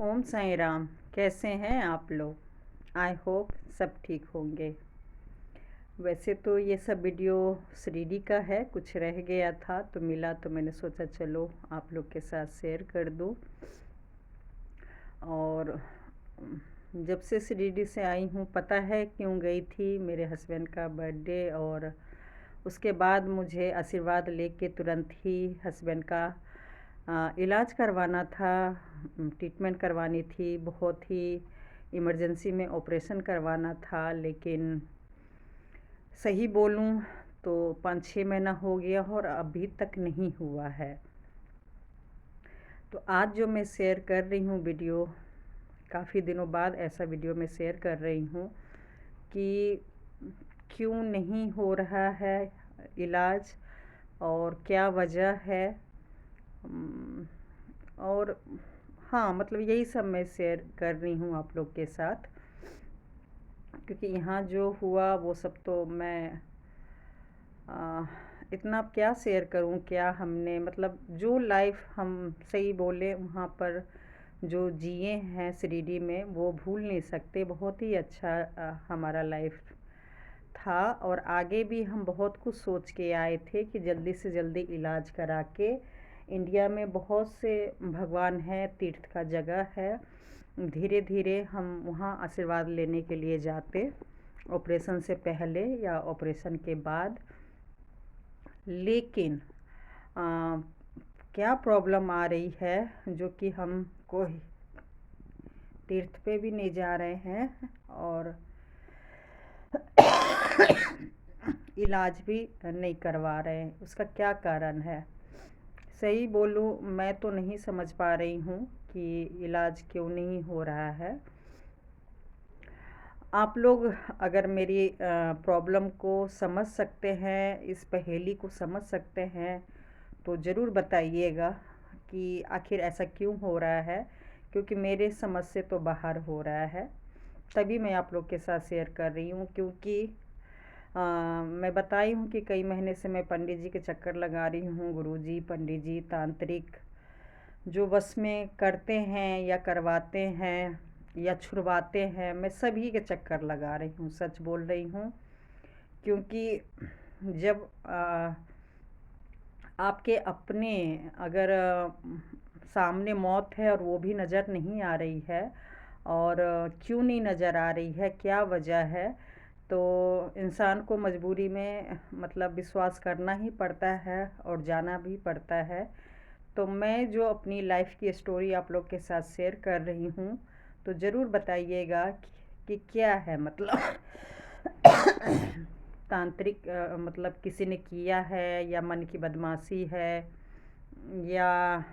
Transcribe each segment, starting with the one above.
ओम साईं राम। कैसे हैं आप लोग? आई होप सब ठीक होंगे। वैसे तो ये सब वीडियो श्रीडी का है, कुछ रह गया था तो मिला तो मैंने सोचा चलो आप लोग के साथ शेयर कर दूँ। और जब से श्रीडी से आई हूँ, पता है क्यों गई थी? मेरे हस्बैंड का बर्थडे और उसके बाद मुझे आशीर्वाद लेके तुरंत ही हस्बैंड का इलाज करवाना था, ट्रीटमेंट करवानी थी। बहुत ही इमरजेंसी में ऑपरेशन करवाना था, लेकिन सही बोलूं तो 5-6 महीना हो गया और अभी तक नहीं हुआ है। तो आज जो मैं शेयर कर रही हूँ वीडियो, काफ़ी दिनों बाद ऐसा वीडियो मैं शेयर कर रही हूँ कि क्यों नहीं हो रहा है इलाज और क्या वजह है। और हाँ, मतलब यही सब मैं शेयर कर रही हूँ आप लोग के साथ, क्योंकि यहाँ जो हुआ वो सब तो मैं इतना क्या शेयर करूँ। क्या हमने मतलब जो लाइफ हम सही बोले वहाँ पर जो जिए हैं श्रीडी में, वो भूल नहीं सकते। बहुत ही अच्छा हमारा लाइफ था और आगे भी हम बहुत कुछ सोच के आए थे कि जल्दी से जल्दी इलाज करा के, इंडिया में बहुत से भगवान हैं, तीर्थ का जगह है, धीरे धीरे हम वहाँ आशीर्वाद लेने के लिए जाते, ऑपरेशन से पहले या ऑपरेशन के बाद। लेकिन क्या प्रॉब्लम आ रही है जो कि हम कोई तीर्थ पे भी नहीं जा रहे हैं और इलाज भी नहीं करवा रहे हैं। उसका क्या कारण है? सही बोलूँ मैं तो नहीं समझ पा रही हूँ कि इलाज क्यों नहीं हो रहा है। आप लोग अगर मेरी प्रॉब्लम को समझ सकते हैं, इस पहेली को समझ सकते हैं, तो ज़रूर बताइएगा कि आखिर ऐसा क्यों हो रहा है, क्योंकि मेरे समझ से तो बाहर हो रहा है। तभी मैं आप लोग के साथ शेयर कर रही हूँ, क्योंकि मैं बताई हूँ कि कई महीने से मैं पंडित जी के चक्कर लगा रही हूँ। गुरुजी, पंडित जी, तांत्रिक जो बस में करते हैं या करवाते हैं या छुड़वाते हैं, मैं सभी के चक्कर लगा रही हूँ, सच बोल रही हूँ। क्योंकि जब आपके अपने अगर सामने मौत है और वो भी नज़र नहीं आ रही है, और क्यों नहीं नज़र आ रही है, क्या वजह है, तो इंसान को मजबूरी में मतलब विश्वास करना ही पड़ता है और जाना भी पड़ता है। तो मैं जो अपनी लाइफ की स्टोरी आप लोग के साथ शेयर कर रही हूँ, तो ज़रूर बताइएगा कि क्या है मतलब तांत्रिक मतलब किसी ने किया है या मन की बदमाशी है या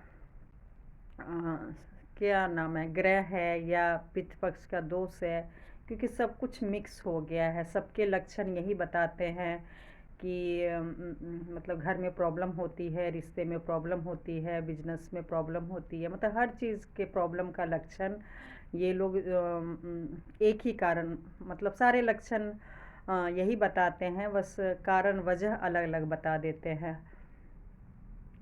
क्या नाम है, ग्रह है या पितृपक्ष का दोष है। क्योंकि सब कुछ मिक्स हो गया है। सबके लक्षण यही बताते हैं कि मतलब घर में प्रॉब्लम होती है, रिश्ते में प्रॉब्लम होती है, बिजनेस में प्रॉब्लम होती है, मतलब हर चीज़ के प्रॉब्लम का लक्षण ये लोग एक ही कारण, मतलब सारे लक्षण यही बताते हैं, बस कारण वजह अलग अलग बता देते हैं।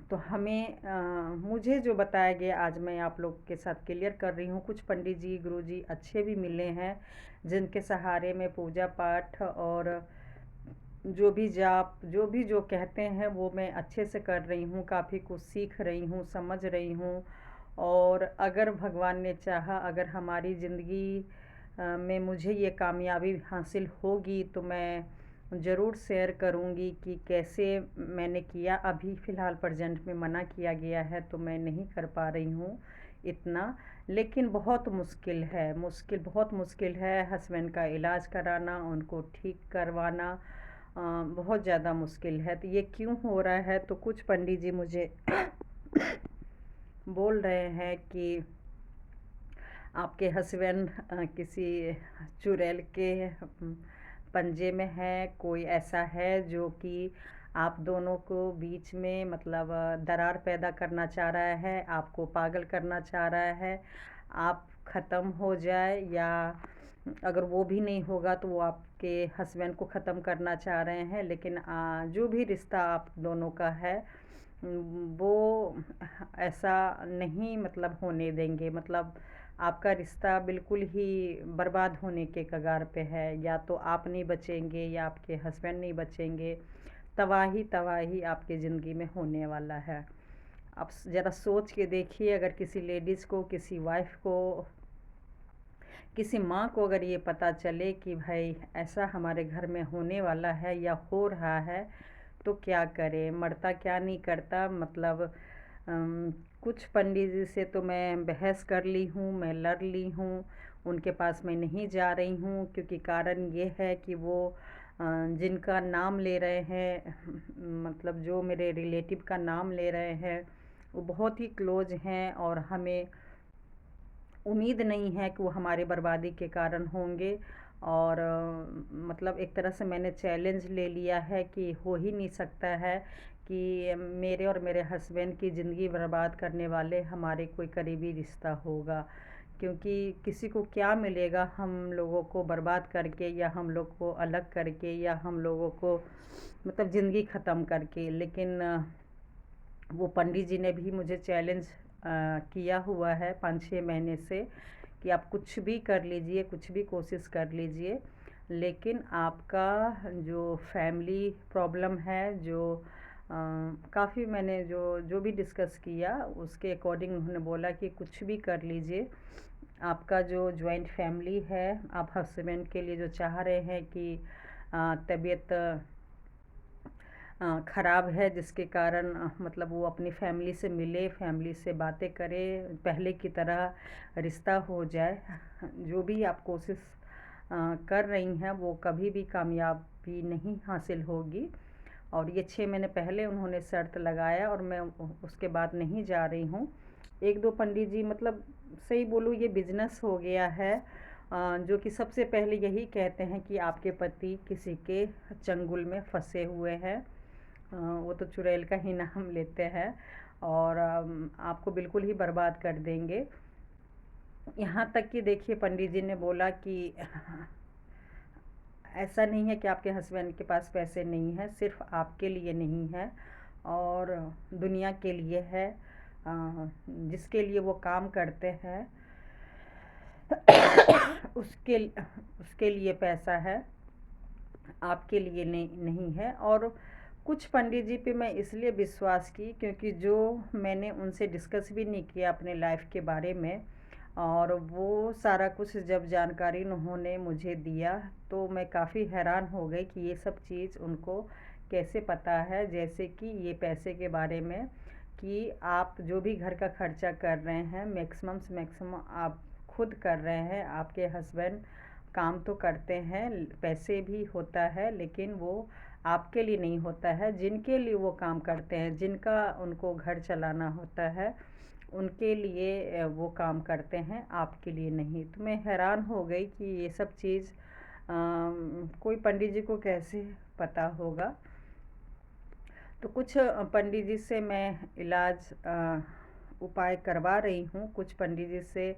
तो हमें मुझे जो बताया गया आज मैं आप लोग के साथ क्लियर कर रही हूँ। कुछ पंडित जी, गुरु जी अच्छे भी मिले हैं, जिनके सहारे में पूजा पाठ और जो भी जाप, जो कहते हैं वो मैं अच्छे से कर रही हूँ। काफ़ी कुछ सीख रही हूँ, समझ रही हूँ। और अगर भगवान ने चाहा, अगर हमारी ज़िंदगी में मुझे ये कामयाबी हासिल होगी, तो मैं ज़रूर शेयर करूँगी कि कैसे मैंने किया। अभी फ़िलहाल प्रेजेंट में मना किया गया है, तो मैं नहीं कर पा रही हूँ इतना। लेकिन बहुत मुश्किल है, बहुत मुश्किल है हस्बैंड का इलाज कराना, उनको ठीक करवाना बहुत ज़्यादा मुश्किल है। तो ये क्यों हो रहा है? तो कुछ पंडित जी मुझे बोल रहे हैं कि आपके हस्बैंड किसी चुड़ैल के पंजे में है, कोई ऐसा है जो कि आप दोनों को बीच में मतलब दरार पैदा करना चाह रहा है, आपको पागल करना चाह रहा है, आप ख़त्म हो जाए, या अगर वो भी नहीं होगा तो वो आपके हस्बैंड को ख़त्म करना चाह रहे हैं। लेकिन जो भी रिश्ता आप दोनों का है वो ऐसा नहीं मतलब होने देंगे। मतलब आपका रिश्ता बिल्कुल ही बर्बाद होने के कगार पे है। या तो आप नहीं बचेंगे या आपके हस्बैंड नहीं बचेंगे। तबाही तबाही आपकी ज़िंदगी में होने वाला है। आप ज़रा सोच के देखिए, अगर किसी लेडीज़ को, किसी वाइफ़ को, किसी माँ को अगर ये पता चले कि भाई ऐसा हमारे घर में होने वाला है या हो रहा है, तो क्या करे, मरता क्या नहीं करता। मतलब अम, कुछ पंडित जी से तो मैं बहस कर ली हूँ, मैं लड़ ली हूँ, उनके पास मैं नहीं जा रही हूँ, क्योंकि कारण ये है कि वो जिनका नाम ले रहे हैं, मतलब जो मेरे रिलेटिव का नाम ले रहे हैं, वो बहुत ही क्लोज हैं और हमें उम्मीद नहीं है कि वो हमारे बर्बादी के कारण होंगे। और मतलब एक तरह से मैंने चैलेंज ले लिया है कि हो ही नहीं सकता है कि मेरे और मेरे हस्बैंड की ज़िंदगी बर्बाद करने वाले हमारे कोई करीबी रिश्ता होगा। क्योंकि किसी को क्या मिलेगा हम लोगों को बर्बाद करके, या हम लोग को अलग करके, या हम लोगों को मतलब ज़िंदगी ख़त्म करके। लेकिन वो पंडित जी ने भी मुझे चैलेंज किया हुआ है 5-6 महीने से कि आप कुछ भी कर लीजिए, कुछ भी कोशिश कर लीजिए, लेकिन आपका जो फैमिली प्रॉब्लम है, जो काफ़ी मैंने जो जो भी डिस्कस किया उसके अकॉर्डिंग उन्होंने बोला कि कुछ भी कर लीजिए। आपका जो जॉइंट फैमिली है, आप हस्बैंड के लिए जो चाह रहे हैं कि तबीयत ख़राब है, जिसके कारण मतलब वो अपनी फैमिली से मिले, फैमिली से बातें करे, पहले की तरह रिश्ता हो जाए। जो भी आप कोशिश कर रही हैं वो कभी भी कामयाबी नहीं हासिल होगी। और ये 6 महीने पहले उन्होंने शर्त लगाया और मैं उसके बाद नहीं जा रही हूँ। एक दो पंडित जी, मतलब सही बोलूँ ये बिजनेस हो गया है। जो कि सबसे पहले यही कहते हैं कि आपके पति किसी के चंगुल में फंसे हुए हैं। वो तो चुड़ैल का ही नाम लेते हैं और आपको बिल्कुल ही बर्बाद कर देंगे। यहाँ तक कि देखिए पंडित जी ने बोला कि ऐसा नहीं है कि आपके हस्बैंड के पास पैसे नहीं हैं, सिर्फ आपके लिए नहीं है और दुनिया के लिए है। जिसके लिए वो काम करते हैं उसके उसके लिए पैसा है, आपके लिए नहीं है। और कुछ पंडित जी पे मैं इसलिए विश्वास की क्योंकि जो मैंने उनसे डिस्कस भी नहीं किया अपने लाइफ के बारे में, और वो सारा कुछ जब जानकारी उन्होंने मुझे दिया तो मैं काफ़ी हैरान हो गई कि ये सब चीज़ उनको कैसे पता है। जैसे कि ये पैसे के बारे में, कि आप जो भी घर का खर्चा कर रहे हैं मैक्सिमम से मैक्सिमम आप खुद कर रहे हैं। आपके हस्बैंड काम तो करते हैं, पैसे भी होता है, लेकिन वो आपके लिए नहीं होता है। जिनके लिए वो काम करते हैं, जिनका उनको घर चलाना होता है, उनके लिए वो काम करते हैं, आपके लिए नहीं। तो मैं हैरान हो गई कि ये सब चीज़ कोई पंडित जी को कैसे पता होगा। तो कुछ पंडित जी से मैं इलाज उपाय करवा रही हूँ। कुछ पंडित जी से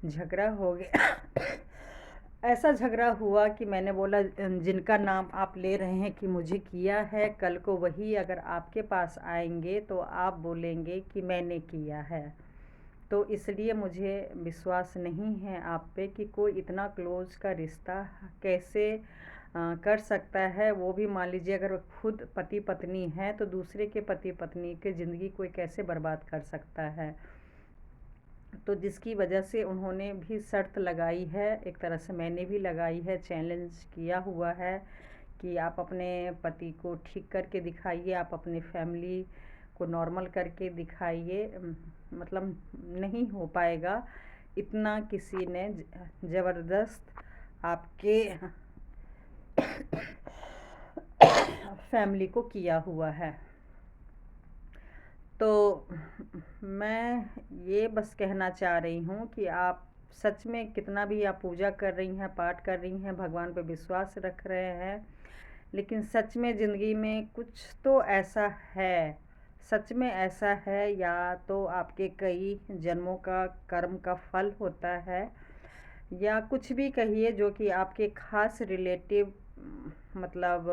झगड़ा हो गया। ऐसा झगड़ा हुआ कि मैंने बोला जिनका नाम आप ले रहे हैं कि मुझे किया है, कल को वही अगर आपके पास आएंगे तो आप बोलेंगे कि मैंने किया है। तो इसलिए मुझे विश्वास नहीं है आप पे कि कोई इतना क्लोज का रिश्ता कैसे कर सकता है। वो भी मान लीजिए अगर खुद पति पत्नी है तो दूसरे के पति पत्नी के ज़िंदगी कोई कैसे बर्बाद कर सकता है। तो जिसकी वजह से उन्होंने भी शर्त लगाई है, एक तरह से मैंने भी लगाई है, चैलेंज किया हुआ है कि आप अपने पति को ठीक करके दिखाइए, आप अपनी फैमिली को नॉर्मल करके दिखाइए। मतलब नहीं हो पाएगा इतना किसी ने ज़बरदस्त आपके फैमिली को किया हुआ है। तो मैं ये बस कहना चाह रही हूँ कि आप सच में कितना भी आप पूजा कर रही हैं, पाठ कर रही हैं, भगवान पे विश्वास रख रहे हैं, लेकिन सच में ज़िंदगी में कुछ तो ऐसा है, सच में ऐसा है, या तो आपके कई जन्मों का कर्म का फल होता है, या कुछ भी कहिए जो कि आपके ख़ास रिलेटिव मतलब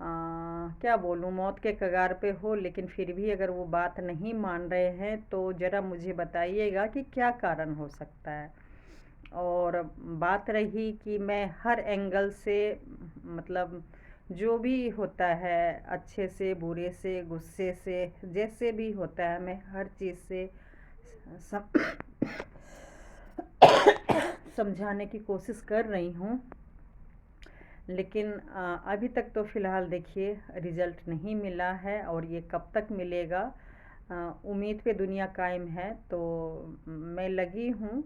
क्या बोलूँ, मौत के कगार पे हो, लेकिन फिर भी अगर वो बात नहीं मान रहे हैं तो ज़रा मुझे बताइएगा कि क्या कारण हो सकता है। और बात रही कि मैं हर एंगल से, मतलब जो भी होता है, अच्छे से बुरे से गुस्से से जैसे भी होता है, मैं हर चीज़ से सम समझाने की कोशिश कर रही हूँ। लेकिन अभी तक तो फ़िलहाल देखिए रिज़ल्ट नहीं मिला है, और ये कब तक मिलेगा, उम्मीद पे दुनिया कायम है। तो मैं लगी हूँ।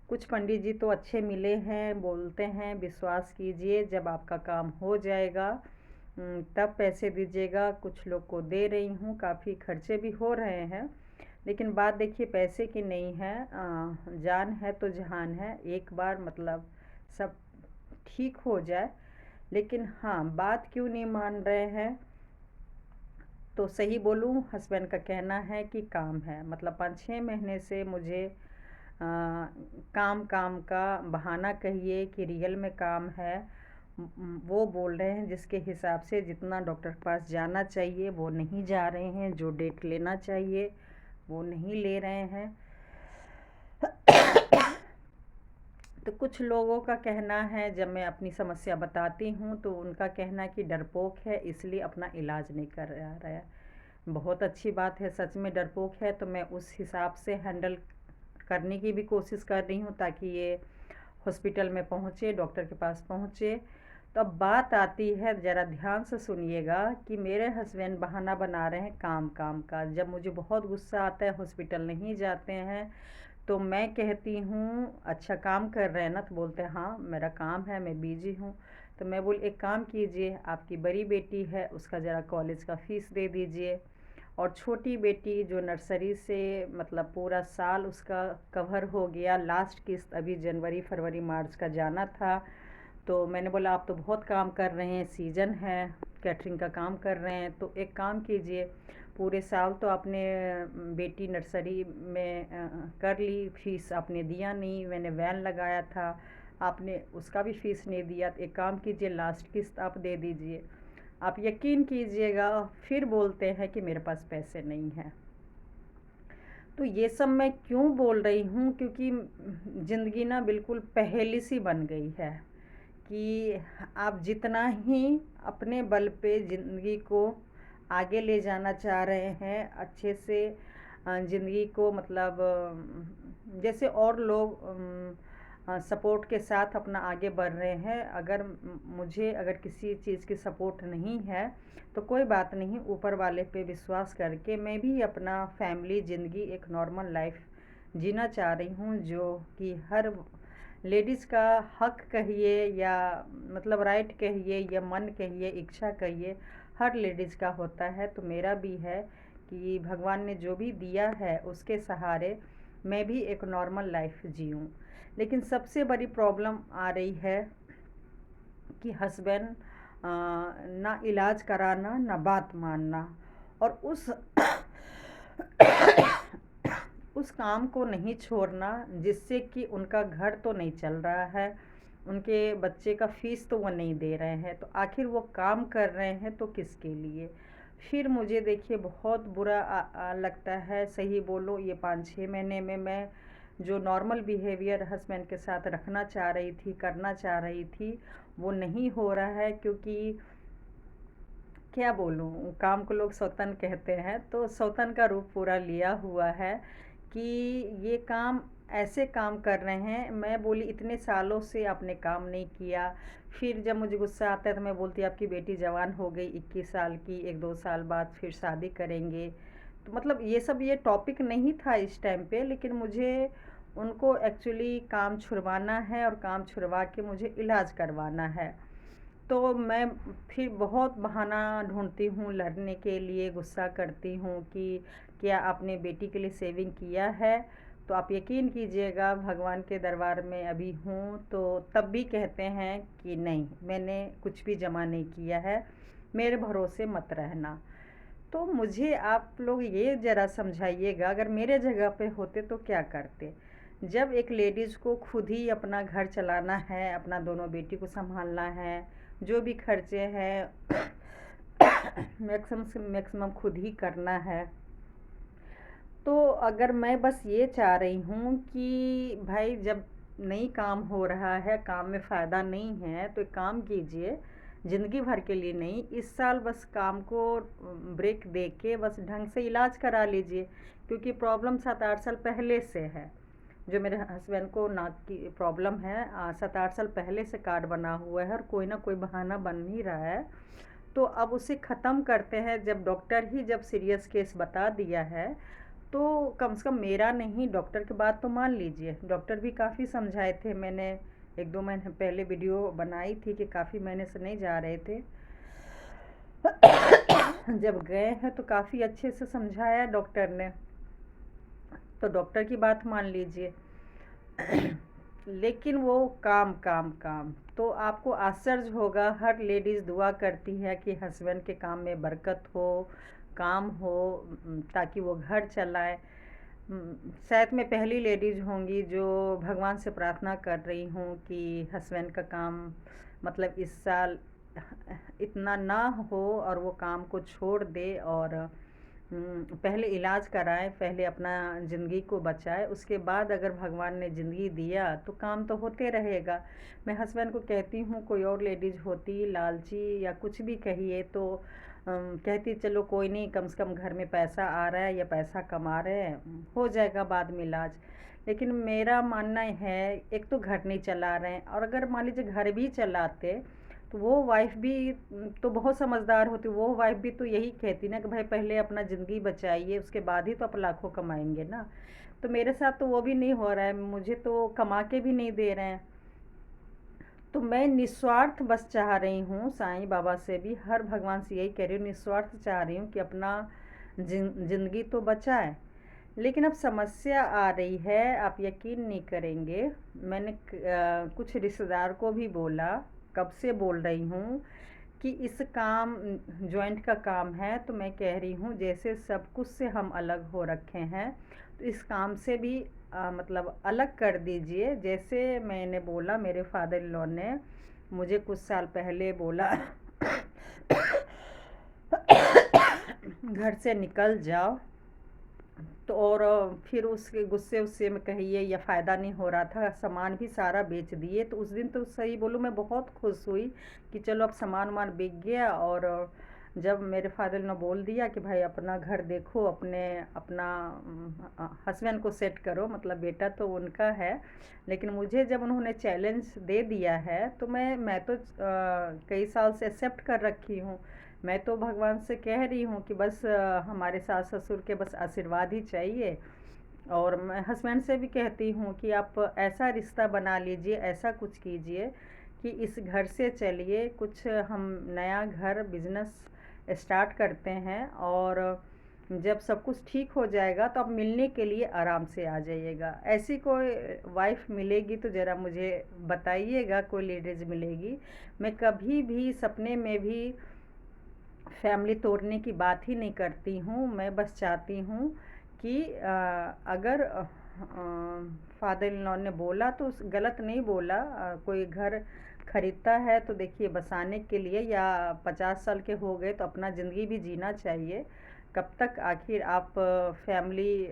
कुछ पंडित जी तो अच्छे मिले हैं, बोलते हैं विश्वास कीजिए, जब आपका काम हो जाएगा तब पैसे दीजिएगा। कुछ लोग को दे रही हूँ, काफ़ी खर्चे भी हो रहे हैं। लेकिन बात देखिए पैसे की नहीं है, जान है तो जहान है। एक बार मतलब सब ठीक हो जाए। लेकिन हाँ, बात क्यों नहीं मान रहे हैं, तो सही बोलूँ, हस्बैंड का कहना है कि काम है। मतलब 5-6 महीने से मुझे काम काम का बहाना कहिए कि रियल में काम है। वो बोल रहे हैं जिसके हिसाब से जितना डॉक्टर के पास जाना चाहिए वो नहीं जा रहे हैं, जो डेट लेना चाहिए वो नहीं ले रहे हैं। तो कुछ लोगों का कहना है, जब मैं अपनी समस्या बताती हूँ तो उनका कहना है कि डरपोक है इसलिए अपना इलाज नहीं कर रहा है। बहुत अच्छी बात है, सच में डरपोक है तो मैं उस हिसाब से हैंडल करने की भी कोशिश कर रही हूँ ताकि ये हॉस्पिटल में पहुँचे, डॉक्टर के पास पहुँचे। तो अब बात आती है, ज़रा ध्यान से सुनिएगा, कि मेरे हस्बैंड बहाना बना रहे हैं काम काम का। जब मुझे बहुत गुस्सा आता है, हॉस्पिटल नहीं जाते हैं, तो मैं कहती हूँ अच्छा काम कर रहे हैं ना, तो बोलते हैं हाँ मेरा काम है, मैं बिजी हूँ। तो मैं बोल एक काम कीजिए, आपकी बड़ी बेटी है उसका ज़रा कॉलेज का फ़ीस दे दीजिए, और छोटी बेटी जो नर्सरी से मतलब पूरा साल उसका कवर हो गया, लास्ट किस्त अभी जनवरी फरवरी मार्च का जाना था। तो मैंने बोला आप तो बहुत काम कर रहे हैं, सीज़न है, कैटरिंग का काम कर रहे हैं, तो एक काम कीजिए, पूरे साल तो आपने बेटी नर्सरी में कर ली, फीस आपने दिया नहीं, मैंने वैन लगाया था, आपने उसका भी फीस नहीं दिया। तो एक काम कीजिए, लास्ट किस्त आप दे दीजिए। आप यकीन कीजिएगा, फिर बोलते हैं कि मेरे पास पैसे नहीं हैं। तो ये सब मैं क्यों बोल रही हूँ, क्योंकि ज़िंदगी ना बिल्कुल पहेली सी बन गई है कि आप जितना ही अपने बल पे ज़िंदगी को आगे ले जाना चाह रहे हैं, अच्छे से ज़िंदगी को, मतलब जैसे और लोग सपोर्ट के साथ अपना आगे बढ़ रहे हैं, अगर मुझे अगर किसी चीज़ की सपोर्ट नहीं है तो कोई बात नहीं, ऊपर वाले पे विश्वास करके मैं भी अपना फैमिली ज़िंदगी एक नॉर्मल लाइफ जीना चाह रही हूँ, जो कि हर लेडीज़ का हक कहिए या मतलब राइट कहिए या मन कहिए, इच्छा कहिए, हर लेडीज़ का होता है। तो मेरा भी है कि भगवान ने जो भी दिया है उसके सहारे मैं भी एक नॉर्मल लाइफ जीऊँ। लेकिन सबसे बड़ी प्रॉब्लम आ रही है कि हस्बैंड ना इलाज कराना ना बात मानना, और उस काम को नहीं छोड़ना जिससे कि उनका घर तो नहीं चल रहा है, उनके बच्चे का फ़ीस तो वो नहीं दे रहे हैं, तो आखिर वो काम कर रहे हैं तो किसके लिए। फिर मुझे देखिए बहुत बुरा लगता है, सही बोलो, ये 5-6 महीने में मैं जो नॉर्मल बिहेवियर हस्बैंड के साथ रखना चाह रही थी, करना चाह रही थी, वो नहीं हो रहा है। क्योंकि क्या बोलूँ, काम को लोग सौतन कहते हैं, तो सौतन का रूप पूरा लिया हुआ है कि ये काम ऐसे काम कर रहे हैं। मैं बोली इतने सालों से आपने काम नहीं किया। फिर जब मुझे गुस्सा आता है तो मैं बोलती आपकी बेटी जवान हो गई 21 साल की, 1-2 साल बाद फिर शादी करेंगे। तो मतलब ये सब ये टॉपिक नहीं था इस टाइम पे, लेकिन मुझे उनको एक्चुअली काम छुड़वाना है, और काम छुड़वा के मुझे इलाज करवाना है। तो मैं फिर बहुत बहाना ढूंढती हूँ लड़ने के लिए, गुस्सा करती हूँ कि क्या आपने बेटी के लिए सेविंग किया है। तो आप यकीन कीजिएगा, भगवान के दरबार में अभी हूँ तो तब भी कहते हैं कि नहीं, मैंने कुछ भी जमा नहीं किया है, मेरे भरोसे मत रहना। तो मुझे आप लोग ये ज़रा समझाइएगा, अगर मेरे जगह पे होते तो क्या करते। जब एक लेडीज़ को खुद ही अपना घर चलाना है, अपना दोनों बेटी को संभालना है, जो भी खर्चे हैं मैक्सिमम से मैक्सिमम खुद ही करना है। तो अगर मैं बस ये चाह रही हूँ कि भाई जब नहीं काम हो रहा है, काम में फ़ायदा नहीं है, तो एक काम कीजिए, ज़िंदगी भर के लिए नहीं, इस साल बस काम को ब्रेक दे के बस ढंग से इलाज करा लीजिए। क्योंकि प्रॉब्लम 7-8 साल पहले से है। जो मेरे हस्बैंड को नाक की प्रॉब्लम है, 7-8 साल पहले से कार्ड बना हुआ है और कोई ना कोई बहाना बन ही रहा है। तो अब उसे ख़त्म करते हैं। जब डॉक्टर ही जब सीरियस केस बता दिया है, तो कम से कम मेरा नहीं, डॉक्टर की बात तो मान लीजिए। डॉक्टर भी काफ़ी समझाए थे, मैंने 1-2 महीने पहले वीडियो बनाई थी कि काफ़ी महीने से नहीं जा रहे थे। जब गए हैं तो काफ़ी अच्छे से समझाया डॉक्टर ने, तो डॉक्टर की बात मान लीजिए। लेकिन वो काम काम काम, तो आपको आश्चर्य होगा, हर लेडीज़ दुआ करती है कि हस्बैंड के काम में बरकत हो, काम हो, ताकि वो घर चलाए। शायद मैं पहली लेडीज़ होंगी जो भगवान से प्रार्थना कर रही हूँ कि हस्बैंड का काम मतलब इस साल इतना ना हो और वो काम को छोड़ दे और पहले इलाज कराएं, पहले अपना ज़िंदगी को बचाए, उसके बाद अगर भगवान ने ज़िंदगी दिया तो काम तो होते रहेगा। मैं हस्बैंड को कहती हूँ कोई और लेडीज़ होती लालची या कुछ भी कहिए तो कहती चलो कोई नहीं, कम से कम घर में पैसा आ रहा है या पैसा कमा रहे हैं, हो जाएगा बाद में इलाज। लेकिन मेरा मानना है, एक तो घर नहीं चला रहे हैं, और अगर मान लीजिए घर भी चलाते तो वो वाइफ भी तो बहुत समझदार होती, वो वाइफ भी तो यही कहती ना कि भाई पहले अपना ज़िंदगी बचाइए, उसके बाद ही तो आप लाखों कमाएंगे ना। तो मेरे साथ तो वो भी नहीं हो रहा है, मुझे तो कमा के भी नहीं दे रहे हैं। तो मैं निस्वार्थ बस चाह रही हूँ, साईं बाबा से भी, हर भगवान से यही कह रही हूँ, निस्वार्थ चाह रही हूँ कि अपना ज़िंदगी तो बचाए। लेकिन अब समस्या आ रही है, आप यकीन नहीं करेंगे, मैंने कुछ रिश्तेदार को भी बोला, कब से बोल रही हूँ कि इस काम जॉइंट का काम है, तो मैं कह रही हूँ जैसे सब कुछ से हम अलग हो रखे हैं, तो इस काम से भी मतलब अलग कर दीजिए। जैसे मैंने बोला, मेरे फादर इन लॉ ने मुझे कुछ साल पहले बोला घर से निकल जाओ, तो और फिर उसके गुस्से उससे में कहिए या फ़ायदा नहीं हो रहा था, सामान भी सारा बेच दिए। तो उस दिन तो सही बोलूँ मैं बहुत खुश हुई कि चलो अब सामान वामान बिक गया। और जब मेरे फादर ने बोल दिया कि भाई अपना घर देखो, अपने अपना हस्बैंड को सेट करो, मतलब बेटा तो उनका है, लेकिन मुझे जब उन्होंने चैलेंज दे दिया है तो मैं तो कई साल से एक्सेप्ट कर रखी हूँ। मैं तो भगवान से कह रही हूँ कि बस हमारे सास ससुर के बस आशीर्वाद ही चाहिए। और मैं हस्बैंड से भी कहती हूँ कि आप ऐसा रिश्ता बना लीजिए, ऐसा कुछ कीजिए कि इस घर से चलिए, कुछ हम नया घर बिजनेस स्टार्ट करते हैं, और जब सब कुछ ठीक हो जाएगा तो आप मिलने के लिए आराम से आ जाइएगा। ऐसी कोई वाइफ मिलेगी तो ज़रा मुझे बताइएगा, कोई लेडीज़ मिलेगी। मैं कभी भी सपने में भी फैमिली तोड़ने की बात ही नहीं करती हूँ। मैं बस चाहती हूँ कि अगर फादर इन लॉ ने बोला तो गलत नहीं बोला। कोई घर खरीदता है तो देखिए बसाने के लिए, या 50 साल के हो गए तो अपना ज़िंदगी भी जीना चाहिए। कब तक आखिर आप फैमिली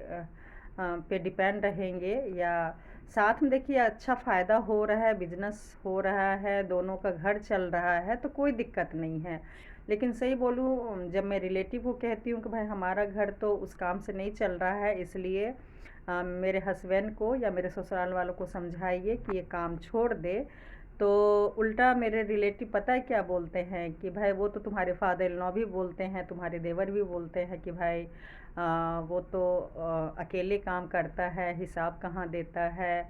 पे डिपेंड रहेंगे, या साथ में देखिए अच्छा फ़ायदा हो रहा है, बिजनेस हो रहा है, दोनों का घर चल रहा है, तो कोई दिक्कत नहीं है। लेकिन सही बोलूँ, जब मैं रिलेटिव को कहती हूँ कि भाई हमारा घर तो उस काम से नहीं चल रहा है, इसलिए मेरे हस्बैंड को या मेरे ससुराल वालों को समझाइए कि ये काम छोड़ दे, तो उल्टा मेरे रिलेटिव पता है क्या बोलते हैं कि भाई वो तो तुम्हारे फादर इन लॉ भी बोलते हैं, तुम्हारे देवर भी बोलते हैं कि भाई वो तो अकेले काम करता है, हिसाब कहाँ देता है,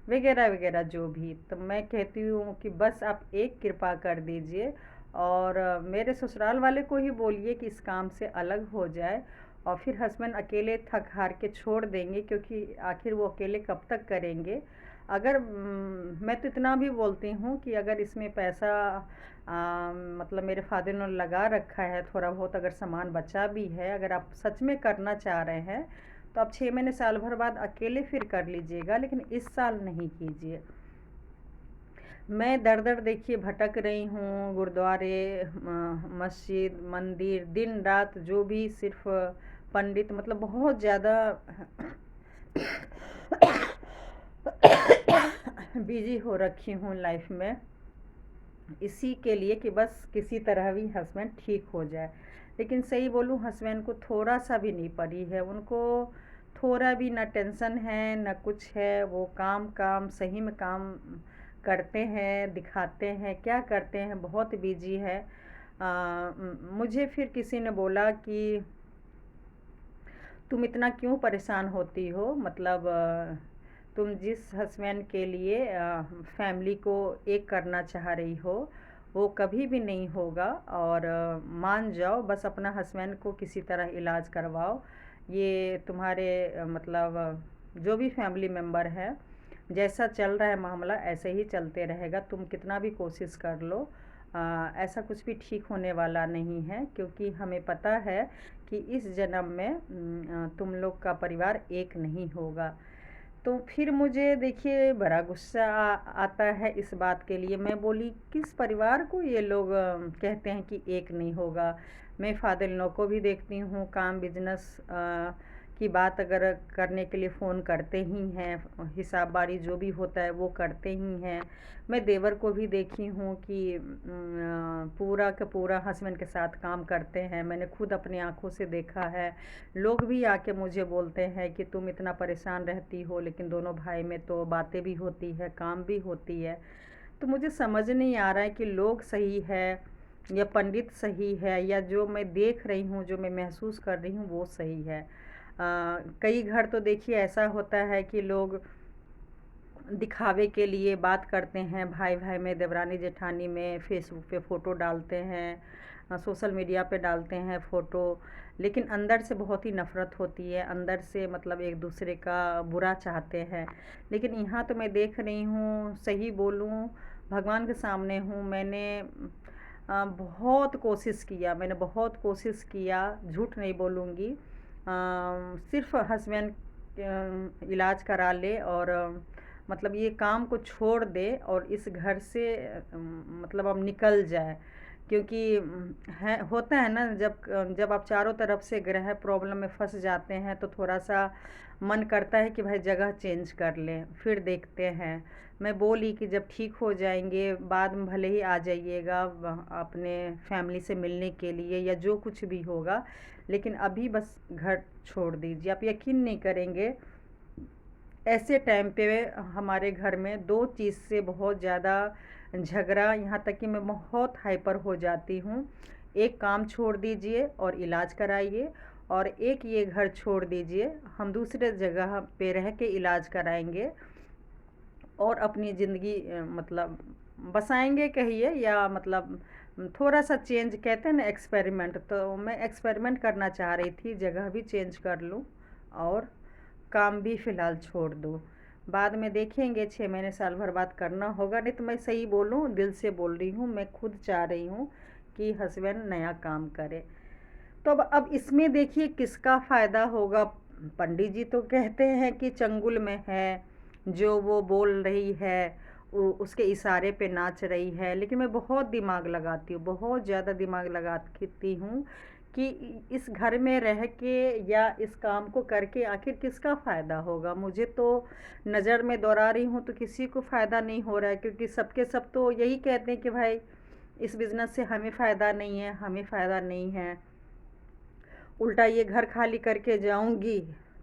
वगैरह वगैरह जो भी। तो मैं कहती हूँ कि बस आप एक कृपा कर दीजिए, और मेरे ससुराल वाले को ही बोलिए कि इस काम से अलग हो जाए, और फिर हस्बैंड अकेले थक हार के छोड़ देंगे, क्योंकि आखिर वो अकेले कब तक करेंगे। अगर मैं तो इतना भी बोलती हूँ कि अगर इसमें पैसा मतलब मेरे फादर ने लगा रखा है थोड़ा बहुत, अगर सामान बचा भी है, अगर आप सच में करना चाह रहे हैं तो आप 6 महीने साल भर बाद अकेले फिर कर लीजिएगा, लेकिन इस साल नहीं कीजिए। मैं दर-दर देखिए भटक रही हूँ, गुरुद्वारे, मस्जिद, मंदिर, दिन रात जो भी सिर्फ़ पंडित, मतलब बहुत ज़्यादा बिज़ी हो रखी हूँ लाइफ़ में, इसी के लिए कि बस किसी तरह भी हस्बैंड ठीक हो जाए। लेकिन सही बोलूँ, हस्बैंड को थोड़ा-सा भी नहीं पड़ी है, उनको थोड़ा भी ना टेंशन है, ना कुछ है। वो काम-काम सही में काम करते हैं, दिखाते हैं, क्या करते हैं, बहुत बिज़ी है। मुझे फिर किसी ने बोला कि तुम इतना क्यों परेशान होती हो, मतलब तुम जिस हस्बैंड के लिए फैमिली को एक करना चाह रही हो, वो कभी भी नहीं होगा। और मान जाओ, बस अपना हस्बैंड को किसी तरह इलाज करवाओ। ये तुम्हारे मतलब जो भी फैमिली मेम्बर है, जैसा चल रहा है मामला ऐसे ही चलते रहेगा। तुम कितना भी कोशिश कर लो, ऐसा कुछ भी ठीक होने वाला नहीं है, क्योंकि हमें पता है कि इस जन्म में तुम लोग का परिवार एक नहीं होगा। तो फिर मुझे देखिए बड़ा गुस्सा आता है इस बात के लिए। मैं बोली, किस परिवार को ये लोग कहते हैं कि एक नहीं होगा। मैं फादर इन लॉ को भी देखती हूँ, काम बिजनेस की बात अगर करने के लिए फ़ोन करते ही हैं, हिसाब बारी जो भी होता है वो करते ही हैं। मैं देवर को भी देखी हूँ कि पूरा का पूरा हस्बैंड के साथ काम करते हैं, मैंने खुद अपनी आंखों से देखा है। लोग भी आके मुझे बोलते हैं कि तुम इतना परेशान रहती हो, लेकिन दोनों भाई में तो बातें भी होती है, काम भी होती है। तो मुझे समझ नहीं आ रहा है कि लोग सही है या पंडित सही है, या जो मैं देख रही हूँ, जो मैं महसूस कर रही हूँ वो सही है। कई घर तो देखिए ऐसा होता है कि लोग दिखावे के लिए बात करते हैं, भाई भाई में, देवरानी जेठानी में, फेसबुक पे फ़ोटो डालते हैं, सोशल मीडिया पे डालते हैं फ़ोटो, लेकिन अंदर से बहुत ही नफ़रत होती है, अंदर से मतलब एक दूसरे का बुरा चाहते हैं। लेकिन यहाँ तो मैं देख रही हूँ, सही बोलूँ, भगवान के सामने हूँ, मैंने बहुत कोशिश किया, मैंने बहुत कोशिश किया, झूठ नहीं बोलूँगी। सिर्फ़ हस्बैंड इलाज करा ले और मतलब ये काम को छोड़ दे और इस घर से मतलब अब निकल जाए। क्योंकि है, होता है ना, जब आप चारों तरफ से ग्रह प्रॉब्लम में फंस जाते हैं तो थोड़ा सा मन करता है कि भाई जगह चेंज कर लें, फिर देखते हैं। मैं बोली कि जब ठीक हो जाएंगे बाद में भले ही आ जाइएगा अपने फैमिली से मिलने के लिए या जो कुछ भी होगा, लेकिन अभी बस घर छोड़ दीजिए। आप यकीन नहीं करेंगे, ऐसे टाइम पे हमारे घर में दो चीज़ से बहुत ज़्यादा झगड़ा, यहाँ तक कि मैं बहुत हाइपर हो जाती हूँ। एक काम छोड़ दीजिए और इलाज कराइए, और एक ये घर छोड़ दीजिए, हम दूसरे जगह पे रह के इलाज कराएंगे और अपनी ज़िंदगी मतलब बसाएंगे कहिए, या मतलब थोड़ा सा चेंज, कहते हैं ना एक्सपेरिमेंट, तो मैं एक्सपेरिमेंट करना चाह रही थी, जगह भी चेंज कर लूँ और काम भी फ़िलहाल छोड़ दूँ। बाद में देखेंगे, 6 महीने साल भर बाद करना होगा। नहीं तो मैं सही बोलूँ, दिल से बोल रही हूँ, मैं खुद चाह रही हूँ कि हस्बैंड नया काम करे। तो अब इसमें देखिए किसका फ़ायदा होगा। पंडित जी तो कहते हैं कि चंगुल में है, जो वो बोल रही है उसके इशारे पे नाच रही है। लेकिन मैं बहुत दिमाग लगाती हूँ, बहुत ज़्यादा दिमाग लगाती हूँ कि इस घर में रह के या इस काम को करके आखिर किसका फ़ायदा होगा। मुझे तो नज़र में दौड़ा रही हूँ तो किसी को फ़ायदा नहीं हो रहा है, क्योंकि सबके सब तो यही कहते हैं कि भाई इस बिज़नेस से हमें फ़ायदा नहीं है, हमें फ़ायदा नहीं है। उल्टा ये घर खाली करके जाऊंगी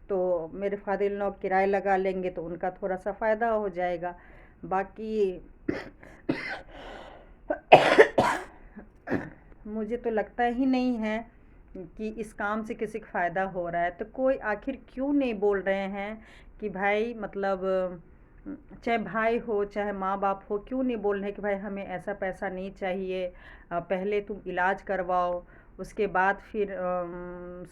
तो मेरे फादर इन लॉ किराए लगा लेंगे, तो उनका थोड़ा सा फ़ायदा हो जाएगा। बाकी मुझे तो लगता ही नहीं है कि इस काम से किसी को फ़ायदा हो रहा है। तो कोई आखिर क्यों नहीं बोल रहे हैं कि भाई मतलब चाहे भाई हो चाहे माँ बाप हो, क्यों नहीं बोल रहे कि भाई हमें ऐसा पैसा नहीं चाहिए, पहले तुम इलाज करवाओ, उसके बाद फिर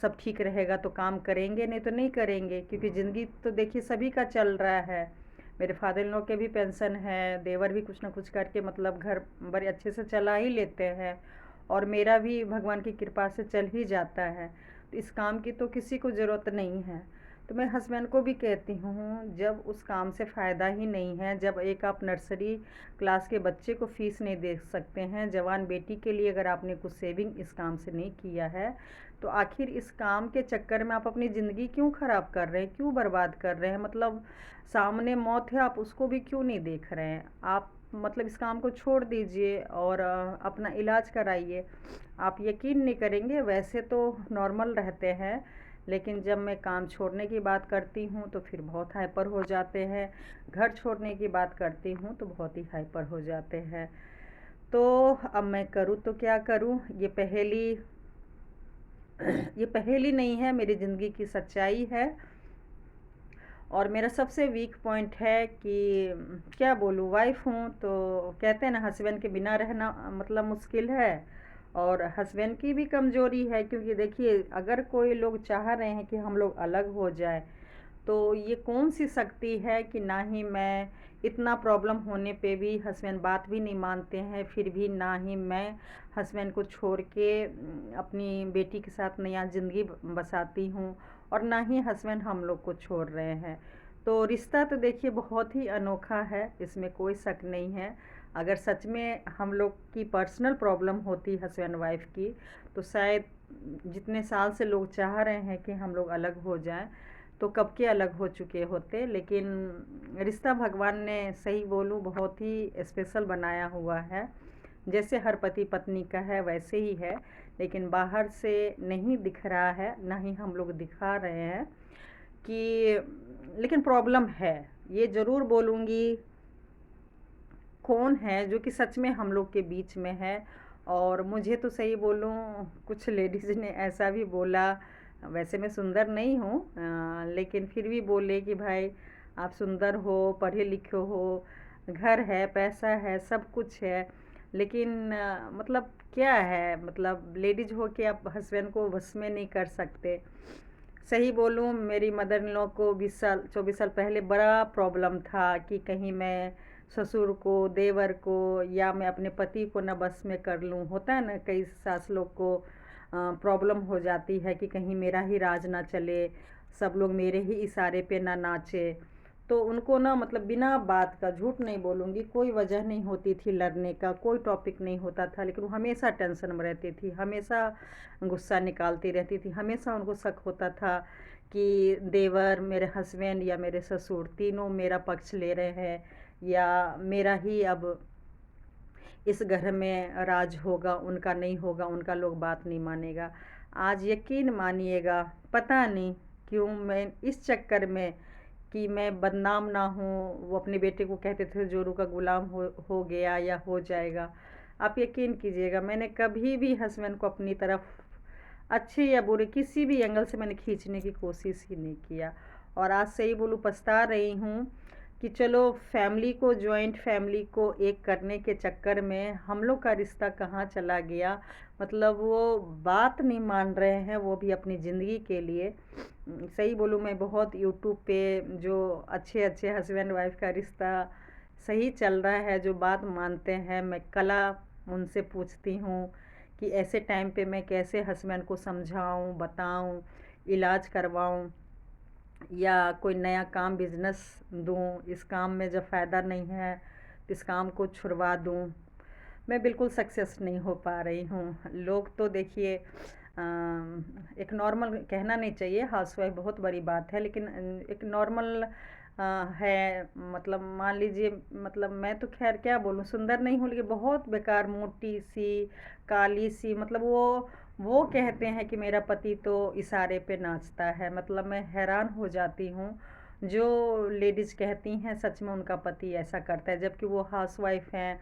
सब ठीक रहेगा तो काम करेंगे, नहीं तो नहीं करेंगे। क्योंकि ज़िंदगी तो देखिए सभी का चल रहा है, मेरे फादर इन लॉ के भी पेंशन है, देवर भी कुछ ना कुछ करके मतलब घर बड़े अच्छे से चला ही लेते हैं, और मेरा भी भगवान की कृपा से चल ही जाता है। तो इस काम की तो किसी को ज़रूरत नहीं है। तो तो मैं हस्बैंड को भी कहती हूँ, जब उस काम से फ़ायदा ही नहीं है, जब एक आप नर्सरी क्लास के बच्चे को फ़ीस नहीं दे सकते हैं, जवान बेटी के लिए अगर आपने कुछ सेविंग इस काम से नहीं किया है, तो आखिर इस काम के चक्कर में आप अपनी ज़िंदगी क्यों ख़राब कर रहे हैं, क्यों बर्बाद कर रहे हैं? मतलब सामने मौत है, आप उसको भी क्यों नहीं देख रहे हैं? आप मतलब इस काम को छोड़ दीजिए और अपना इलाज कराइए। आप यकीन नहीं करेंगे, वैसे तो नॉर्मल रहते हैं, लेकिन जब मैं काम छोड़ने की बात करती हूँ तो फिर बहुत हाइपर हो जाते हैं, घर छोड़ने की बात करती हूँ तो बहुत ही हाइपर हो जाते हैं। तो अब मैं करूँ तो क्या करूँ? ये पहेली नहीं है, मेरी ज़िंदगी की सच्चाई है। और मेरा सबसे वीक पॉइंट है कि क्या बोलूँ, वाइफ हूँ तो कहते हैं ना, हस्बैंड के बिना रहना मतलब मुश्किल है। और हस्बैंड की भी कमज़ोरी है, क्योंकि देखिए, अगर कोई लोग चाह रहे हैं कि हम लोग अलग हो जाए, तो ये कौन सी शक्ति है कि ना ही मैं, इतना प्रॉब्लम होने पे भी हस्बैंड बात भी नहीं मानते हैं, फिर भी ना ही मैं हस्बैंड को छोड़ के अपनी बेटी के साथ नया ज़िंदगी बसाती हूँ, और ना ही हस्बैंड हम लोग को छोड़ रहे हैं। तो रिश्ता तो देखिए बहुत ही अनोखा है, इसमें कोई शक नहीं है। अगर सच में हम लोग की पर्सनल प्रॉब्लम होती हस्बैंड वाइफ की, तो शायद जितने साल से लोग चाह रहे हैं कि हम लोग अलग हो जाएं, तो कब के अलग हो चुके होते। लेकिन रिश्ता भगवान ने, सही बोलूँ, बहुत ही स्पेशल बनाया हुआ है। जैसे हर पति पत्नी का है वैसे ही है, लेकिन बाहर से नहीं दिख रहा है, ना ही हम लोग दिखा रहे हैं कि, लेकिन प्रॉब्लम है। ये ज़रूर बोलूँगी, कौन है जो कि सच में हम लोग के बीच में है। और मुझे तो सही बोलूँ, कुछ लेडीज़ ने ऐसा भी बोला, वैसे मैं सुंदर नहीं हूँ, लेकिन फिर भी बोले कि भाई आप सुंदर हो, पढ़े लिखे हो, घर है, पैसा है, सब कुछ है, लेकिन मतलब क्या है, मतलब लेडीज़ हो के आप हस्बैंड को बस में नहीं कर सकते। सही बोलूँ, मेरी मदर इन लॉ को 20 साल 24 साल पहले बड़ा प्रॉब्लम था कि कहीं मैं ससुर को, देवर को, या मैं अपने पति को ना बस में कर लूँ। होता है ना, कई सास लोग को प्रॉब्लम हो जाती है कि कहीं मेरा ही राज ना चले, सब लोग मेरे ही इशारे पे ना नाचे। तो उनको ना, मतलब बिना बात का, झूठ नहीं बोलूँगी, कोई वजह नहीं होती थी लड़ने का, कोई टॉपिक नहीं होता था, लेकिन वो हमेशा टेंशन में रहती थी, हमेशा गुस्सा निकालती रहती थी, हमेशा उनको शक होता था कि देवर, मेरे हस्बैंड या मेरे ससुर, तीनों मेरा पक्ष ले रहे हैं, या मेरा ही अब इस घर में राज होगा, उनका नहीं होगा, उनका लोग बात नहीं मानेगा। आज यकीन मानिएगा, पता नहीं क्यों मैं इस चक्कर में कि मैं बदनाम ना हूँ, वो अपने बेटे को कहते थे जोरू का गुलाम हो गया या हो जाएगा। आप यकीन कीजिएगा, मैंने कभी भी हस्बैंड को अपनी तरफ, अच्छे या बुरे, किसी भी एंगल से मैंने खींचने की कोशिश ही नहीं किया। और आज सही बोलूँ, पछता रही हूँ कि चलो, फैमिली को, जॉइंट फैमिली को एक करने के चक्कर में हम लोग का रिश्ता कहाँ चला गया। मतलब वो बात नहीं मान रहे हैं, वो भी अपनी ज़िंदगी के लिए। सही बोलूँ, मैं बहुत यूट्यूब पे जो अच्छे अच्छे हस्बैंड वाइफ का रिश्ता सही चल रहा है, जो बात मानते हैं, मैं कला उनसे पूछती हूँ कि ऐसे टाइम पे मैं कैसे हस्बैंड को समझाऊँ, बताऊँ, इलाज करवाऊँ, या कोई नया काम, बिजनेस दूँ, इस काम में जब फ़ायदा नहीं है तो इस काम को छुड़वा दूँ। मैं बिल्कुल सक्सेस नहीं हो पा रही हूँ। लोग तो देखिए, एक नॉर्मल, कहना नहीं चाहिए हाउसवाइफ बहुत बड़ी बात है, लेकिन एक नॉर्मल है, मतलब मान लीजिए, मतलब मैं तो खैर क्या बोलूँ, सुंदर नहीं हूँ, लेकिन बहुत बेकार, मोटी सी, काली सी, मतलब वो कहते हैं कि मेरा पति तो इशारे पे नाचता है। मतलब मैं हैरान हो जाती हूँ, जो लेडीज़ कहती हैं सच में उनका पति ऐसा करता है, जबकि वो हाउसवाइफ हैं,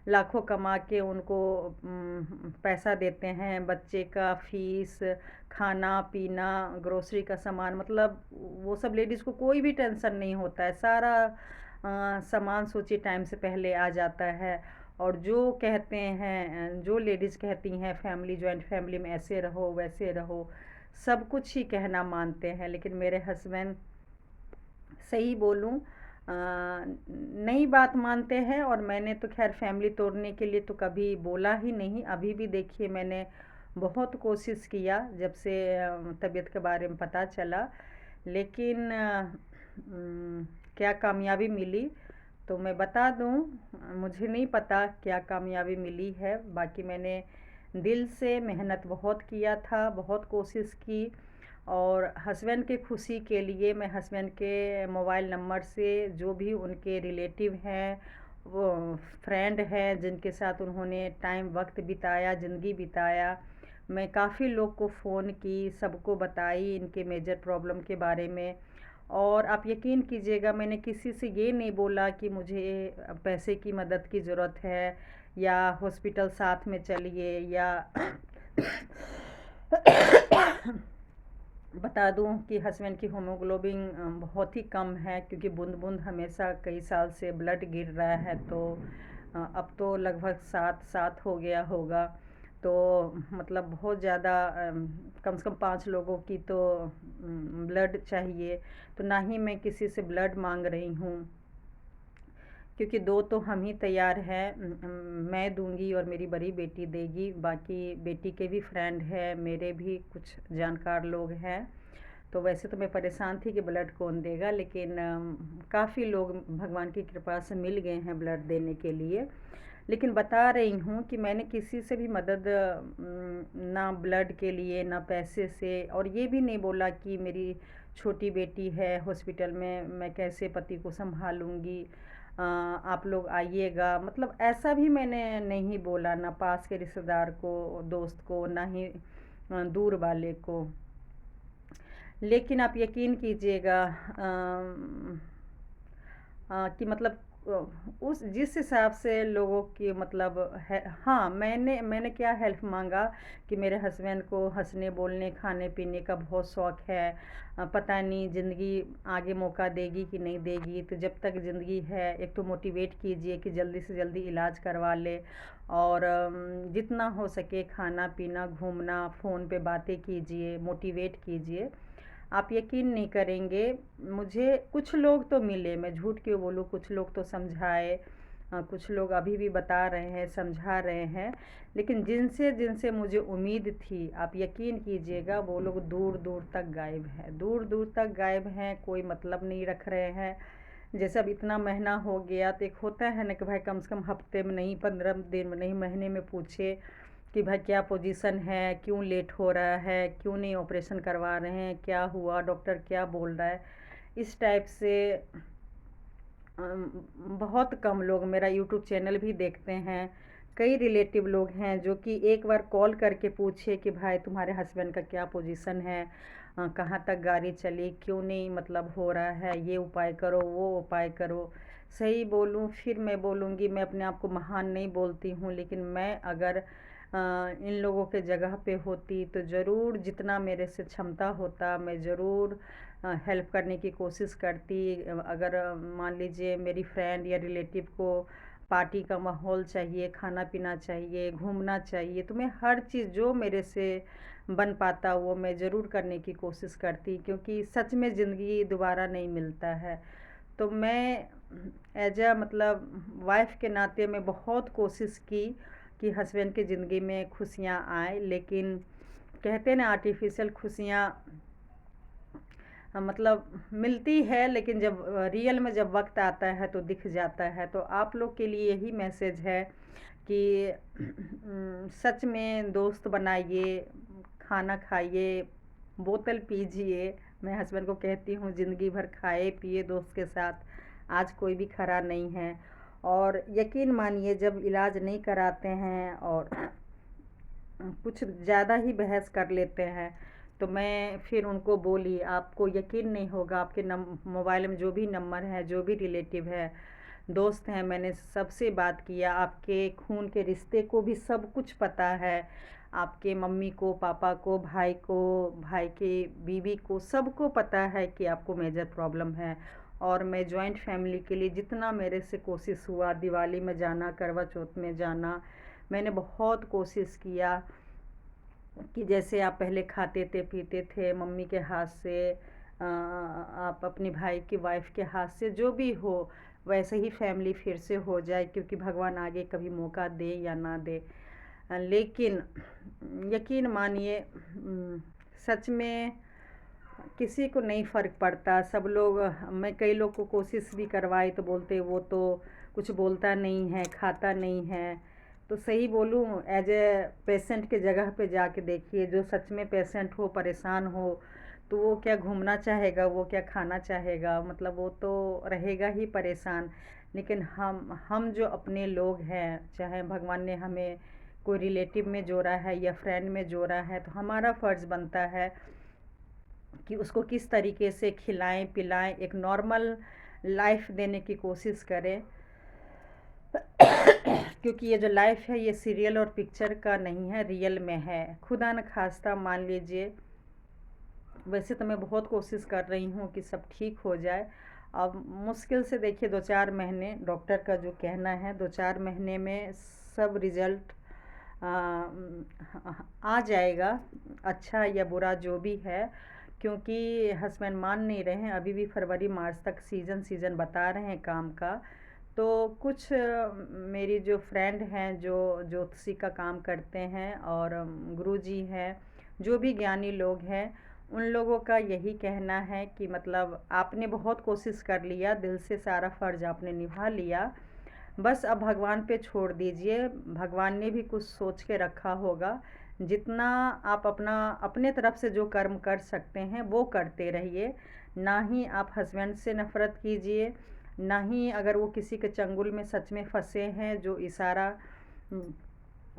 लाखों कमा के उनको पैसा देते हैं, बच्चे का फीस, खाना पीना, ग्रोसरी का सामान, मतलब वो सब लेडीज़ को कोई भी टेंशन नहीं होता है, सारा सामान सोचिए टाइम से पहले आ जाता है। और जो कहते हैं, जो लेडीज़ कहती हैं फैमिली, जॉइंट फैमिली में ऐसे रहो, वैसे रहो, सब कुछ ही कहना मानते हैं, लेकिन मेरे हस्बैंड, सही बोलूँ, नई बात मानते हैं। और मैंने तो खैर फैमिली तोड़ने के लिए तो कभी बोला ही नहीं। अभी भी देखिए, मैंने बहुत कोशिश किया जब से तबीयत के बारे में पता चला, लेकिन क्या कामयाबी मिली तो मैं बता दूं, मुझे नहीं पता क्या कामयाबी मिली है। बाकी मैंने दिल से मेहनत बहुत किया था, बहुत कोशिश की, और हस्बैंड की खुशी के लिए मैं हस्बैंड के मोबाइल नंबर से जो भी उनके रिलेटिव हैं, वो फ्रेंड हैं जिनके साथ उन्होंने टाइम वक्त बिताया, ज़िंदगी बिताया, मैं काफ़ी लोग को फ़ोन की, सबको बताई इनके मेजर प्रॉब्लम के बारे में। और आप यकीन कीजिएगा, मैंने किसी से ये नहीं बोला कि मुझे पैसे की मदद की ज़रूरत है या हॉस्पिटल साथ में चलिए, या बता दूं कि हस्बैंड की हीमोग्लोबिन बहुत ही कम है, क्योंकि बूंद बूंद हमेशा कई साल से ब्लड गिर रहा है। तो अब तो लगभग 7 हो गया होगा। तो मतलब बहुत ज़्यादा, कम से कम 5 लोगों की तो ब्लड चाहिए। तो ना ही मैं किसी से ब्लड मांग रही हूँ, क्योंकि 2 तो हम ही तैयार हैं। मैं दूंगी और मेरी बड़ी बेटी देगी, बाकी बेटी के भी फ्रेंड है, मेरे भी कुछ जानकार लोग हैं। तो वैसे तो मैं परेशान थी कि ब्लड कौन देगा, लेकिन काफ़ी लोग भगवान की कृपा से मिल गए हैं ब्लड देने के लिए। लेकिन बता रही हूँ कि मैंने किसी से भी मदद, ना ब्लड के लिए ना पैसे से, और ये भी नहीं बोला कि मेरी छोटी बेटी है हॉस्पिटल में, मैं कैसे पति को संभालूंगी, आप लोग आइएगा, मतलब ऐसा भी मैंने नहीं बोला, ना पास के रिश्तेदार को, दोस्त को, ना ही दूर वाले को। लेकिन आप यकीन कीजिएगा कि मतलब उस जिस हिसाब से लोगों की मतलब है। हाँ, मैंने क्या हेल्प मांगा कि मेरे हस्बैंड को हंसने बोलने खाने पीने का बहुत शौक़ है। पता नहीं ज़िंदगी आगे मौका देगी कि नहीं देगी, तो जब तक ज़िंदगी है एक तो मोटिवेट कीजिए कि जल्दी से जल्दी इलाज करवा ले, और जितना हो सके खाना पीना घूमना, फ़ोन पे बातें कीजिए, मोटिवेट कीजिए। आप यकीन नहीं करेंगे, मुझे कुछ लोग तो मिले, मैं झूठ क्यों बोलूँ, कुछ लोग तो समझाए, कुछ लोग अभी भी बता रहे हैं, समझा रहे हैं। लेकिन जिनसे जिनसे मुझे उम्मीद थी, आप यकीन कीजिएगा वो लोग दूर दूर तक गायब हैं, दूर दूर तक गायब हैं, कोई मतलब नहीं रख रहे हैं। जैसे अब इतना महीना हो गया तो एक होता है ना कि भाई कम से कम हफ्ते में नहीं, 15 दिन में नहीं, महीने में पूछे कि भाई क्या पोजीशन है, क्यों लेट हो रहा है, क्यों नहीं ऑपरेशन करवा रहे हैं, क्या हुआ, डॉक्टर क्या बोल रहा है। इस टाइप से बहुत कम लोग मेरा यूट्यूब चैनल भी देखते हैं। कई रिलेटिव लोग हैं जो कि एक बार कॉल करके पूछे कि भाई तुम्हारे हस्बैंड का क्या पोजीशन है, कहाँ तक गाड़ी चली, क्यों नहीं मतलब हो रहा है, ये उपाय करो वो उपाय करो। सही बोलूँ, फिर मैं बोलूँगी, मैं अपने आप को महान नहीं बोलती हूँ, लेकिन मैं अगर इन लोगों के जगह पे होती तो ज़रूर जितना मेरे से क्षमता होता मैं ज़रूर हेल्प करने की कोशिश करती। अगर मान लीजिए मेरी फ्रेंड या रिलेटिव को पार्टी का माहौल चाहिए, खाना पीना चाहिए, घूमना चाहिए, तो मैं हर चीज़ जो मेरे से बन पाता वो मैं ज़रूर करने की कोशिश करती, क्योंकि सच में ज़िंदगी दोबारा नहीं मिलता है। तो मैं एज अ मतलब वाइफ के नाते मैं बहुत कोशिश की कि हस्बैंड की ज़िंदगी में खुशियाँ आए, लेकिन कहते ना आर्टिफिशियल खुशियाँ मतलब मिलती है, लेकिन जब रियल में जब वक्त आता है तो दिख जाता है। तो आप लोग के लिए यही मैसेज है कि सच में दोस्त बनाइए, खाना खाइए, बोतल पीजिए। मैं हस्बैंड को कहती हूँ ज़िंदगी भर खाए पिए दोस्त के साथ, आज कोई भी खड़ा नहीं है। और यकीन मानिए जब इलाज नहीं कराते हैं और कुछ ज़्यादा ही बहस कर लेते हैं, तो मैं फिर उनको बोली, आपको यकीन नहीं होगा, आपके मोबाइल में जो भी नंबर है, जो भी रिलेटिव है, दोस्त हैं, मैंने सबसे बात किया, आपके खून के रिश्ते को भी सब कुछ पता है, आपके मम्मी को, पापा को, भाई को, भाई के बीवी को, सबको पता है कि आपको मेजर प्रॉब्लम है। और मैं जॉइंट फैमिली के लिए जितना मेरे से कोशिश हुआ, दिवाली में जाना, करवा चौथ में जाना, मैंने बहुत कोशिश किया कि जैसे आप पहले खाते थे पीते थे मम्मी के हाथ से, आप अपनी भाई की वाइफ के हाथ से, जो भी हो वैसे ही फैमिली फिर से हो जाए, क्योंकि भगवान आगे कभी मौका दे या ना दे। लेकिन यकीन मानिए सच में किसी को नहीं फ़र्क पड़ता। सब लोग, मैं कई लोग को कोशिश भी करवाई तो बोलते वो तो कुछ बोलता नहीं है, खाता नहीं है। तो सही बोलूँ, एज ए पेशेंट के जगह पे जाके देखिए, जो सच में पेशेंट हो, परेशान हो, तो वो क्या घूमना चाहेगा, वो क्या खाना चाहेगा, मतलब वो तो रहेगा ही परेशान। लेकिन हम जो अपने लोग हैं, चाहे भगवान ने हमें कोई रिलेटिव में जोड़ा है या फ्रेंड में जोड़ा है, तो हमारा फ़र्ज़ बनता है कि उसको किस तरीके से खिलाएं पिलाएं, एक नॉर्मल लाइफ देने की कोशिश करें। क्योंकि ये जो लाइफ है ये सीरियल और पिक्चर का नहीं है, रियल में है। खुदा न खास्ता मान लीजिए, वैसे तो मैं बहुत कोशिश कर रही हूँ कि सब ठीक हो जाए। अब मुश्किल से देखिए 2-4 महीने, डॉक्टर का जो कहना है 2-4 महीने में सब रिज़ल्ट आ जाएगा, अच्छा या बुरा जो भी है। क्योंकि हस्बैंड मान नहीं रहे हैं, अभी भी फरवरी मार्च तक सीज़न बता रहे हैं काम का। तो कुछ मेरी जो फ्रेंड हैं जो ज्योतिषी का काम करते हैं, और गुरुजी हैं, जो भी ज्ञानी लोग हैं, उन लोगों का यही कहना है कि मतलब आपने बहुत कोशिश कर लिया, दिल से सारा फ़र्ज़ आपने निभा लिया, बस अब भगवान पे छोड़ दीजिए। भगवान ने भी कुछ सोच के रखा होगा। जितना आप अपने तरफ से जो कर्म कर सकते हैं वो करते रहिए। ना ही आप हस्बैंड से नफ़रत कीजिए, ना ही अगर वो किसी के चंगुल में सच में फंसे हैं, जो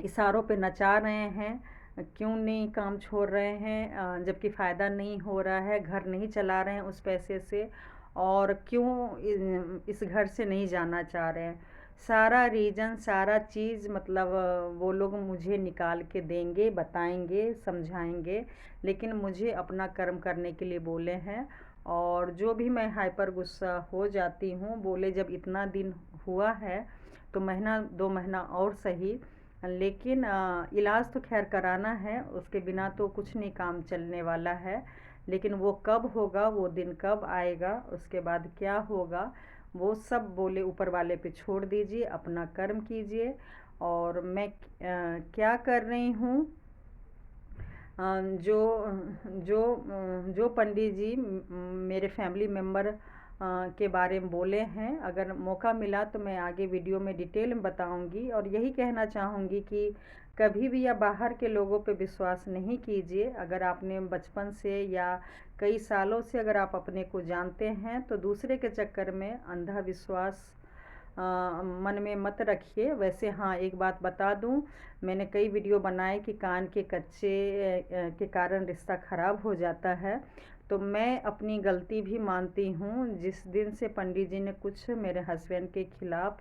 इशारों पे नचा रहे हैं, क्यों नहीं काम छोड़ रहे हैं, जबकि फ़ायदा नहीं हो रहा है, घर नहीं चला रहे हैं उस पैसे से, और क्यों इस घर से नहीं जाना चाह रहे हैं। सारा रीज़न, सारा चीज़ मतलब वो लोग मुझे निकाल के देंगे, बताएंगे, समझाएंगे। लेकिन मुझे अपना कर्म करने के लिए बोले हैं। और जो भी मैं हाइपर गुस्सा हो जाती हूँ, बोले जब इतना दिन हुआ है तो महीना 2 महीना और सही, लेकिन इलाज तो खैर कराना है, उसके बिना तो कुछ नहीं काम चलने वाला है। लेकिन वो कब होगा, वो दिन कब आएगा, उसके बाद क्या होगा, वो सब बोले ऊपर वाले पे छोड़ दीजिए, अपना कर्म कीजिए। और मैं क्या कर रही हूँ, जो जो जो पंडित जी मेरे फैमिली मेम्बर के बारे में बोले हैं, अगर मौका मिला तो मैं आगे वीडियो में डिटेल में बताऊंगी। और यही कहना चाहूँगी कि कभी भी या बाहर के लोगों पे विश्वास नहीं कीजिए। अगर आपने बचपन से या कई सालों से अगर आप अपने को जानते हैं, तो दूसरे के चक्कर में अंधा विश्वास मन में मत रखिए। वैसे हाँ, एक बात बता दूं, मैंने कई वीडियो बनाए कि कान के कच्चे के कारण रिश्ता ख़राब हो जाता है। तो मैं अपनी गलती भी मानती हूँ। जिस दिन से पंडित जी ने कुछ मेरे हस्बैंड के खिलाफ़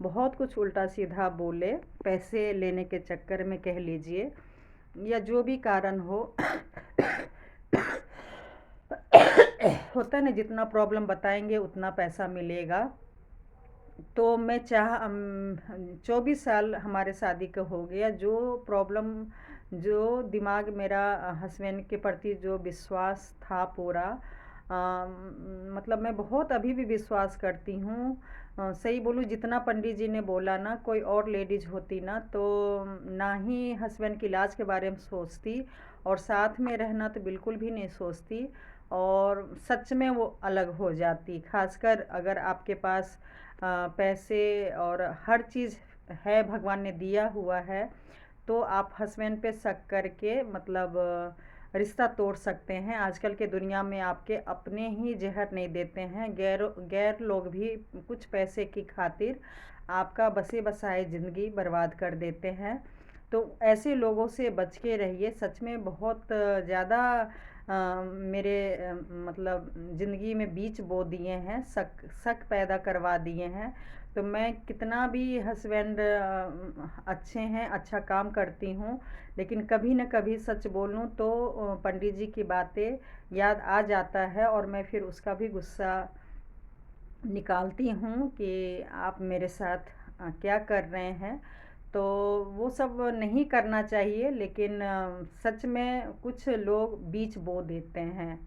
बहुत कुछ उल्टा सीधा बोले, पैसे लेने के चक्कर में कह लीजिए, या जो भी कारण हो, होता है ना, जितना प्रॉब्लम बताएंगे उतना पैसा मिलेगा। तो मैं 24 साल हमारे शादी का हो गया, जो प्रॉब्लम, जो दिमाग मेरा हस्बैंड के प्रति जो विश्वास था पूरा, मतलब मैं बहुत अभी भी विश्वास करती हूँ। सही बोलूँ, जितना पंडित जी ने बोला ना, कोई और लेडीज होती ना तो ना ही हस्बैंड के इलाज के बारे में सोचती, और साथ में रहना तो बिल्कुल भी नहीं सोचती, और सच में वो अलग हो जाती। खासकर अगर आपके पास पैसे और हर चीज़ है, भगवान ने दिया हुआ है, तो आप हस्बैंड पे शक करके मतलब रिश्ता तोड़ सकते हैं। आजकल के दुनिया में आपके अपने ही जहर नहीं देते हैं, गैर लोग भी कुछ पैसे की खातिर आपका बसे बसाए ज़िंदगी बर्बाद कर देते हैं। तो ऐसे लोगों से बच के रहिए। सच में बहुत ज़्यादा मेरे मतलब ज़िंदगी में बीच बो दिए हैं, शक शक पैदा करवा दिए हैं। तो मैं कितना भी हस्बैंड अच्छे हैं, अच्छा काम करती हूँ, लेकिन कभी न कभी सच बोलूँ तो पंडित जी की बातें याद आ जाता है, और मैं फिर उसका भी गुस्सा निकालती हूँ कि आप मेरे साथ क्या कर रहे हैं। तो वो सब नहीं करना चाहिए, लेकिन सच में कुछ लोग बीच बो देते हैं।